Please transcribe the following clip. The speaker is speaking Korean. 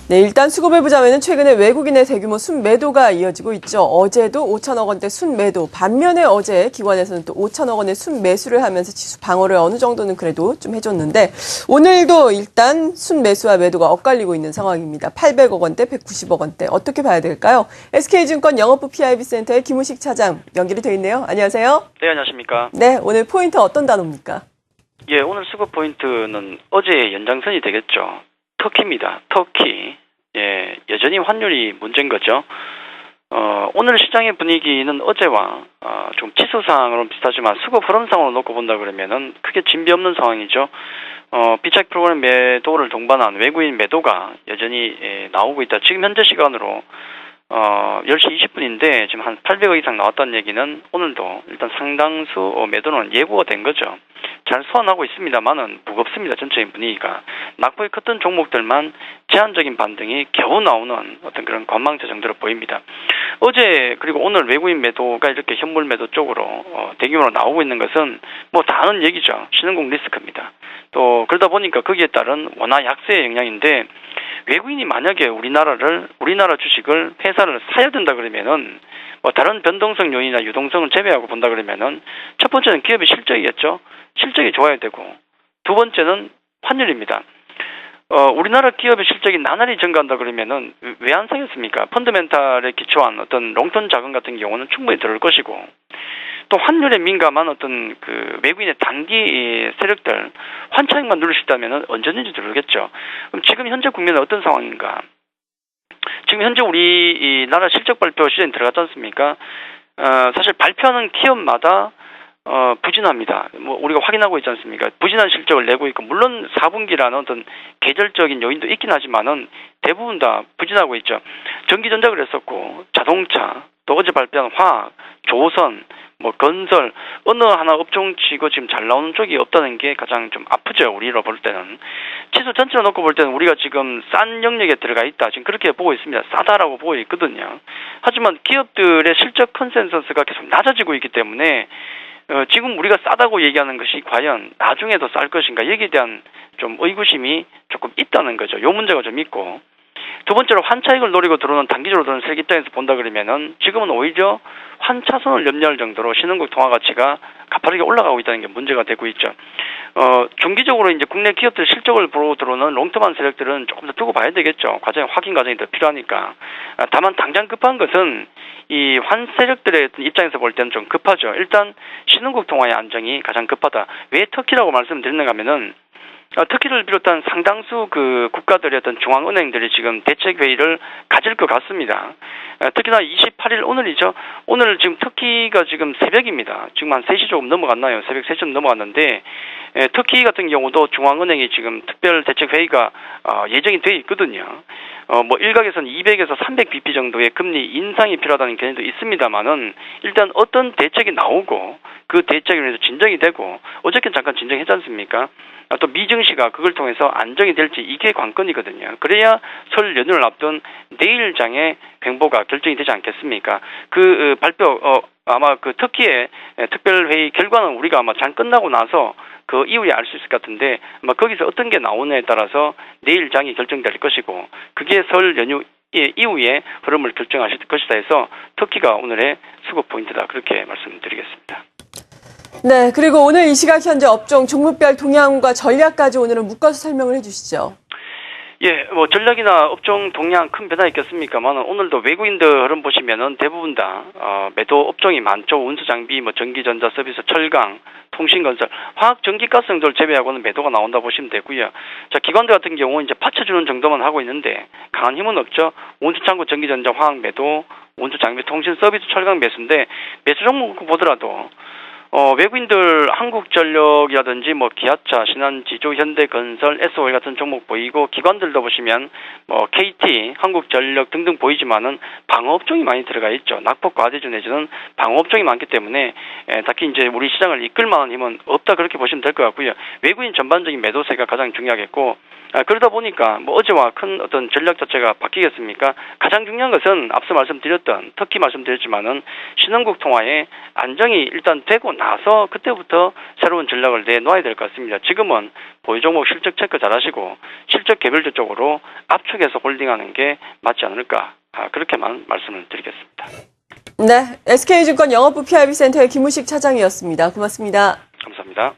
네, 일단 수급을 보자면 최근에 외국인의 대규모 순매도가 이어지고 있죠. 어제도 5천억 원대 순매도, 반면에 어제 기관에서는 또 5천억 원의 순매수를 하면서 지수 방어를 어느 정도는 그래도 좀 해줬는데, 오늘도 일단 순매수와 매도가 엇갈리고 있는 상황입니다. 800억 원대, 190억 원대. 어떻게 봐야 될까요? SK증권 영업부 PIB센터의 김우식 차장 연결이 되어 있네요. 안녕하세요. 네, 안녕하십니까. 네, 오늘 포인트 어떤 단어입니까? 예, 오늘 수급 포인트는 어제의 연장선이 되겠죠. 터키입니다. 터키. 예, 여전히 환율이 문제인 거죠. 오늘 시장의 분위기는 어제와 좀 지수상으로는 비슷하지만 수급 흐름상으로 놓고 본다 그러면은 크게 진비 없는 상황이죠. 비차익 프로그램 매도를 동반한 외국인 매도가 여전히 나오고 있다. 지금 현재 시간으로 10시 20분인데 지금 한 800억 이상 나왔다는 얘기는 오늘도 일단 상당수 매도는 예고가 된 거죠. 잘 소환하고 있습니다만은 무겁습니다. 전체적인 분위기가. 낙폭이 컸던 종목들만 제한적인 반등이 겨우 나오는 어떤 그런 관망차 정도로 보입니다. 어제 그리고 오늘 외국인 매도가 이렇게 현물 매도 쪽으로 대규모로 나오고 있는 것은 뭐 다 아는 얘기죠. 신흥국 리스크입니다. 또 그러다 보니까 거기에 따른 원화 약세의 영향인데, 외국인이 만약에 우리나라 주식을 회사를 사야 된다 그러면은 뭐 다른 변동성 요인이나 유동성을 제외하고 본다 그러면은 첫 번째는 기업의 실적이겠죠. 실적이 좋아야 되고, 두 번째는 환율입니다. 우리나라 기업의 실적이 나날이 증가한다 그러면은 왜 안 사겠습니까? 펀더멘탈에 기초한 어떤 롱턴 자금 같은 경우는 충분히 들을 것이고, 또 환율에 민감한 어떤 그 외국인의 단기 세력들 환차익만 누릴 수 있다면은 언제든지 들어오겠죠. 그럼 지금 현재 국면은 어떤 상황인가? 지금 현재 우리나라 실적 발표 시즌 들어갔지 않습니까? 사실 발표하는 기업마다 부진합니다. 뭐 우리가 확인하고 있지 않습니까? 부진한 실적을 내고 있고, 물론 4분기라는 어떤 계절적인 요인도 있긴 하지만은 대부분 다 부진하고 있죠. 전기전자 그랬었고, 자동차, 또 어제 발표한 화학, 조선, 뭐 건설, 어느 하나 업종치고 지금 잘 나오는 쪽이 없다는 게 가장 좀 아프죠. 우리로 볼 때는. 지수 전체로 놓고 볼 때는 우리가 지금 싼 영역에 들어가 있다, 지금 그렇게 보고 있습니다. 싸다라고 보고 있거든요. 하지만 기업들의 실적 컨센서스가 계속 낮아지고 있기 때문에 지금 우리가 싸다고 얘기하는 것이 과연 나중에 더 쌀 것인가, 여기에 대한 좀 의구심이 조금 있다는 거죠. 요 문제가 좀 있고, 두 번째로 환차익을 노리고 들어오는 단기적으로 들어오는 세력 입장에서 본다 그러면은 지금은 오히려 환차손을 염려할 정도로 신흥국 통화 가치가 가파르게 올라가고 있다는 게 문제가 되고 있죠. 중기적으로 이제 국내 기업들 실적을 보러 들어오는 롱텀한 세력들은 조금 더 두고 봐야 되겠죠. 확인 과정이 더 필요하니까. 다만 당장 급한 것은 이 환 세력들의 입장에서 볼 때는 좀 급하죠. 일단 신흥국 통화의 안정이 가장 급하다. 왜 터키라고 말씀드리는가 하면은, 터키를 비롯한 상당수 그 국가들의 어떤 중앙은행들이 지금 대책회의를 가질 것 같습니다. 특히나 28일 오늘이죠. 오늘 지금 터키가 지금 새벽입니다. 지금 한 3시 조금 넘어갔나요? 새벽 3시쯤 넘어갔는데, 터키 같은 경우도 중앙은행이 지금 특별 대책회의가 예정이 되어 있거든요. 뭐 일각에서는 200에서 300bp 정도의 금리 인상이 필요하다는 견해도 있습니다만은, 일단 어떤 대책이 나오고 그 대책에 의해서 진정이 되고, 어저께 잠깐 진정했지 않습니까? 또 미증시가 그걸 통해서 안정이 될지, 이게 관건이거든요. 그래야 설 연휴를 앞둔 내일장의 횡보가 결정이 되지 않겠습니까? 그 발표 아마 그 터키의 특별회의 결과는 우리가 아마 장 끝나고 나서 그 이후에 알 수 있을 것 같은데, 아마 거기서 어떤 게 나오느냐에 따라서 내일장이 결정될 것이고, 그게 설 연휴 이후에 흐름을 결정하실 것이다 해서 터키가 오늘의 수급 포인트다, 그렇게 말씀드리겠습니다. 네, 그리고 오늘 이 시각 현재 업종 종목별 동향과 전략까지 오늘은 묶어서 설명을 해주시죠. 예, 뭐 전략이나 업종 동향 큰 변화 있겠습니까만, 오늘도 외국인들 흐름 보시면은 대부분 다 매도 업종이 많죠. 운수장비, 뭐 전기전자 서비스, 철강, 통신건설, 화학, 전기, 가스 등을 제외하고는 매도가 나온다 보시면 되고요. 자, 기관들 같은 경우 이제 받쳐주는 정도만 하고 있는데 강한 힘은 없죠. 운수창고, 전기전자, 화학 매도, 운수장비, 통신 서비스, 철강 매수인데, 매수 종목 보더라도 외국인들 한국전력이라든지 뭐 기아차, 신한지주, 현대건설, SOL 같은 종목 보이고, 기관들도 보시면 뭐 KT, 한국전력 등등 보이지만은 방어업종이 많이 들어가 있죠. 낙폭 과대주 내지는 방어업종이 많기 때문에 딱히 이제 우리 시장을 이끌 만한 힘은 없다, 그렇게 보시면 될 것 같고요. 외국인 전반적인 매도세가 가장 중요하겠고, 그러다 보니까 뭐 어제와 큰 어떤 전략 자체가 바뀌겠습니까? 가장 중요한 것은 앞서 말씀드렸던 터키 말씀드렸지만은 신흥국 통화의 안정이 일단 되고 나서 그때부터 새로운 전략을 내놓아야 될 것 같습니다. 지금은 보유 종목 실적 체크 잘하시고 실적 개별주 쪽으로 압축해서 홀딩하는 게 맞지 않을까, 그렇게만 말씀을 드리겠습니다. 네, SK증권 영업부 PIB센터의 김우식 차장이었습니다. 고맙습니다. 감사합니다.